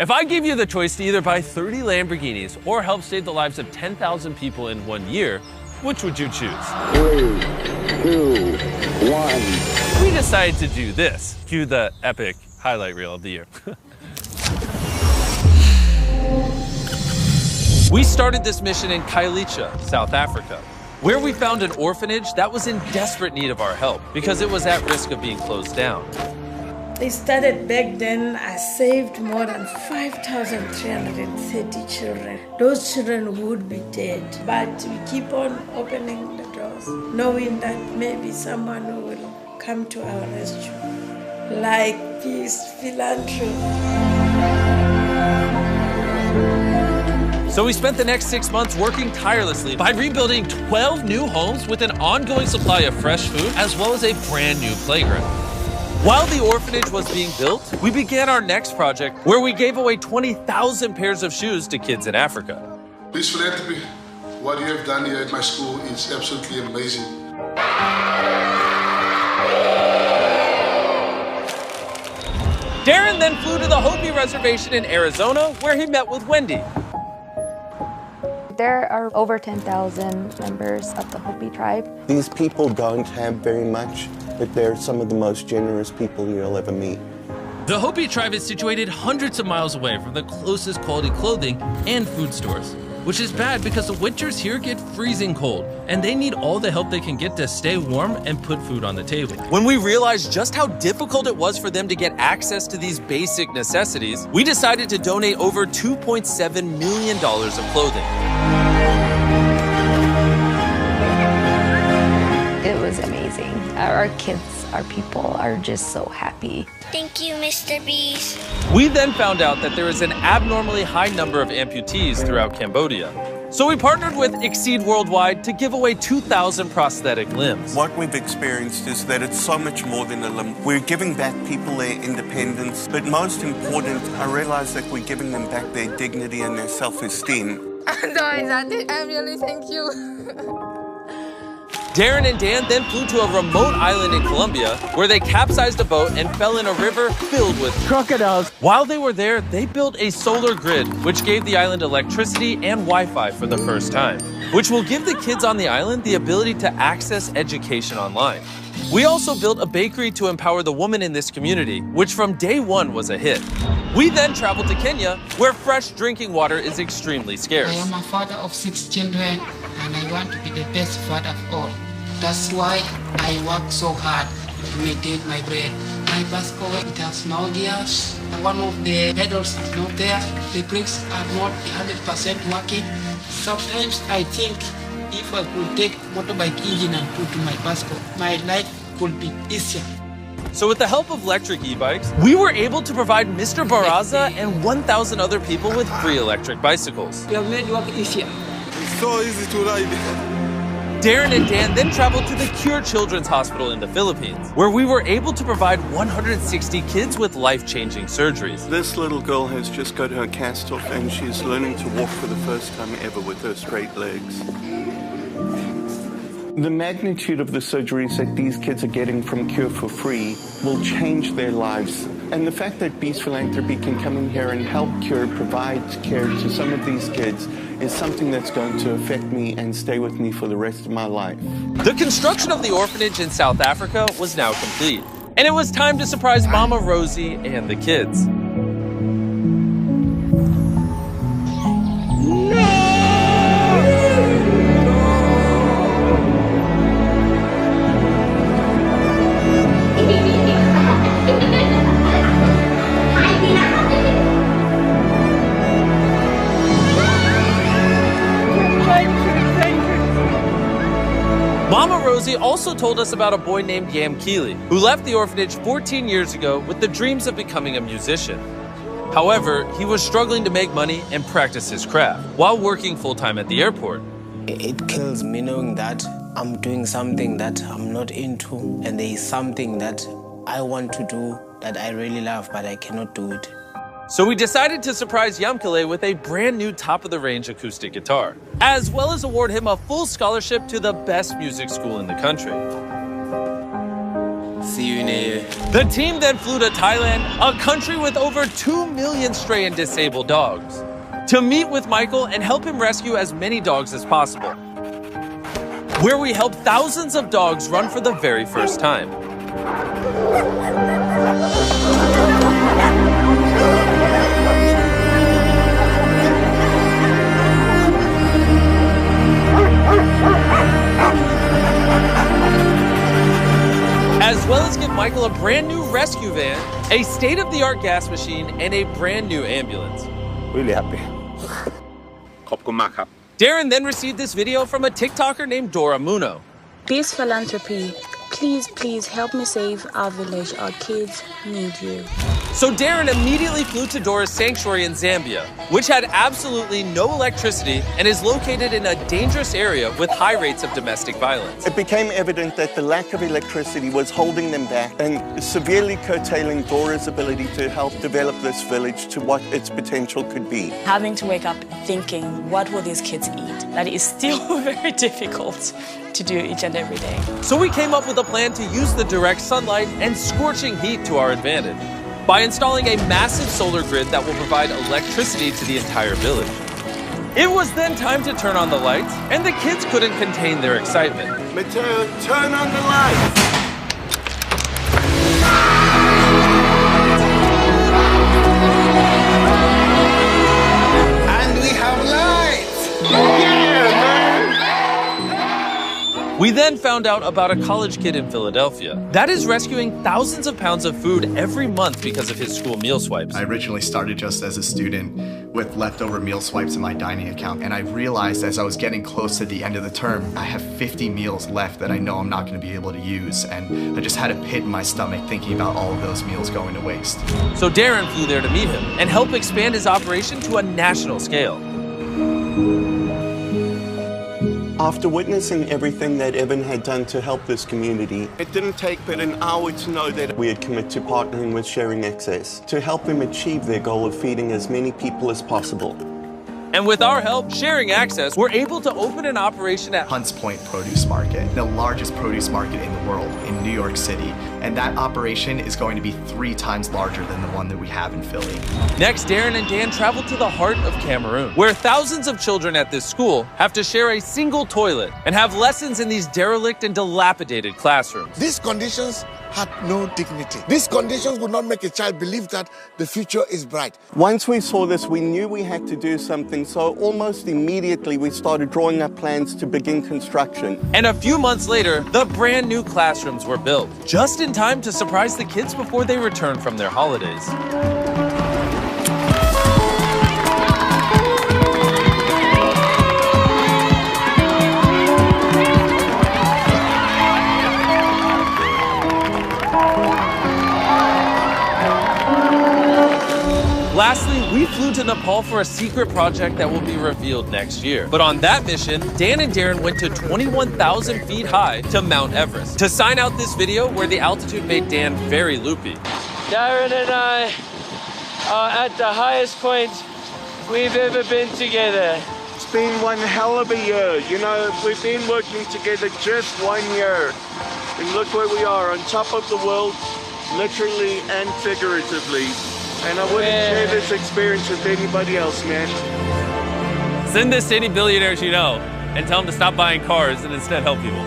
If I gave you the choice to either buy 30 Lamborghinis or help save the lives of 10,000 people in 1 year, which would you choose? 3, 2, 1. We decided to do this. Cue the epic highlight reel of the year. We started this mission in Kailicha, South Africa, where we found an orphanage that was in desperate need of our help because it was at risk of being closed down. They started back then. I saved more than 5,330 children. Those children would be dead, but we keep on opening the doors, knowing that maybe someone will come to our rescue, like peace, philanthropy. So we spent the next 6 months working tirelessly by rebuilding 12 new homes with an ongoing supply of fresh food, as well as a brand new playground. While the orphanage was being built, we began our next project where we gave away 20,000 pairs of shoes to kids in Africa. Please philanthropy. What you have done here at my school is absolutely amazing. Darren then flew to the Hopi Reservation in Arizona where he met with Wendy. There are over 10,000 members of the Hopi tribe. These people don't have very much, but they're some of the most generous people you'll ever meet. The Hopi tribe is situated hundreds of miles away from the closest quality clothing and food stores, which is bad because the winters here get freezing cold, and they need all the help they can get to stay warm and put food on the table. When we realized just how difficult it was for them to get access to these basic necessities, we decided to donate over $2.7 million of clothing. It was amazing. Our kids, our people are just so happy. Thank you, Mr. Beast. We then found out that there is an abnormally high number of amputees throughout Cambodia. So we partnered with Exceed Worldwide to give away 2,000 prosthetic limbs. What we've experienced is that it's so much more than a limb. We're giving back people their independence, but most important, I realize that we're giving them back their dignity and their self-esteem. I'm sorry, Sandy. I really thank you. Darren and Dan then flew to a remote island in Colombia where they capsized a boat and fell in a river filled with crocodiles. While they were there, they built a solar grid which gave the island electricity and Wi-Fi for the first time, which will give the kids on the island the ability to access education online. We also built a bakery to empower the women in this community, which from day one was a hit. We then traveled to Kenya, where fresh drinking water is extremely scarce. I am a father of 6 children, and I want to be the best father of all. That's why I work so hard to maintain my bread. My bicycle, it has no gears. One of the pedals is not there. The brakes are not 100% working. Sometimes I think if I could take motorbike engine and put to my bicycle, my life could be easier. So with the help of electric e-bikes, we were able to provide Mr. Baraza and 1,000 other people with free electric bicycles. You have made work easier. It's so easy to ride. Darren and Dan then traveled to the Cure Children's Hospital in the Philippines, where we were able to provide 160 kids with life-changing surgeries. This little girl has just got her cast off and she's learning to walk for the first time ever with her straight legs. The magnitude of the surgeries that these kids are getting from Cure for free will change their lives. And the fact that Beast Philanthropy can come in here and help Cure provide care to some of these kids is something that's going to affect me and stay with me for the rest of my life. The construction of the orphanage in South Africa was now complete, and it was time to surprise Mama Rosie and the kids. Mama Rosie also told us about a boy named Yam Keely, who left the orphanage 14 years ago with the dreams of becoming a musician. However, he was struggling to make money and practice his craft while working full-time at the airport. It kills me knowing that I'm doing something that I'm not into, and there is something that I want to do that I really love, but I cannot do it. So we decided to surprise Yamkele with a brand new top-of-the-range acoustic guitar, as well as award him a full scholarship to the best music school in the country. See you in a year. The team then flew to Thailand, a country with over 2 million stray and disabled dogs, to meet with Michael and help him rescue as many dogs as possible, where we helped thousands of dogs run for the very first time. As well as give Michael a brand new rescue van, a state-of-the-art gas machine, and a brand new ambulance. Really happy. Darren then received this video from a TikToker named Dora Muno. Peace Philanthropy, please help me save our village. Our kids need you. So Darren immediately flew to Dora's sanctuary in Zambia, which had absolutely no electricity and is located in a dangerous area with high rates of domestic violence. It became evident that the lack of electricity was holding them back and severely curtailing Dora's ability to help develop this village to what its potential could be. Having to wake up thinking, what will these kids eat? That is still very difficult to do each and every day. So we came up with a plan to use the direct sunlight and scorching heat to our advantage by installing a massive solar grid that will provide electricity to the entire village. It was then time to turn on the lights, and the kids couldn't contain their excitement. Mateo, turn on the lights! And we have lights! Yeah, man! We then found out about a college kid in Philadelphia that is rescuing thousands of pounds of food every month because of his school meal swipes. I originally started just as a student with leftover meal swipes in my dining account, and I realized as I was getting close to the end of the term, I have 50 meals left that I know I'm not going to be able to use, and I just had a pit in my stomach thinking about all of those meals going to waste. So Darren flew there to meet him and help expand his operation to a national scale. After witnessing everything that Evan had done to help this community, it didn't take but an hour to know that we had committed to partnering with Sharing Access to help them achieve their goal of feeding as many people as possible. And with our help, Sharing Access, we're able to open an operation at Hunts Point Produce Market, the largest produce market in the world in New York City. And that operation is going to be 3 times larger than the one that we have in Philly. Next, Darren and Dan traveled to the heart of Cameroon, where thousands of children at this school have to share a single toilet and have lessons in these derelict and dilapidated classrooms. These conditions had no dignity. These conditions would not make a child believe that the future is bright. Once we saw this, we knew we had to do something, so almost immediately we started drawing up plans to begin construction. And a few months later, the brand new classrooms were built, just in time to surprise the kids before they returned from their holidays. Lastly, we flew to Nepal for a secret project that will be revealed next year. But on that mission, Dan and Darren went to 21,000 feet high to Mount Everest to sign out this video where the altitude made Dan very loopy. Darren and I are at the highest point we've ever been together. It's been one hell of a year. You know, we've been working together just 1 year. And look where we are, on top of the world, literally and figuratively. And I wouldn't share this experience with anybody else, man. Send this to any billionaires you know and tell them to stop buying cars and instead help people.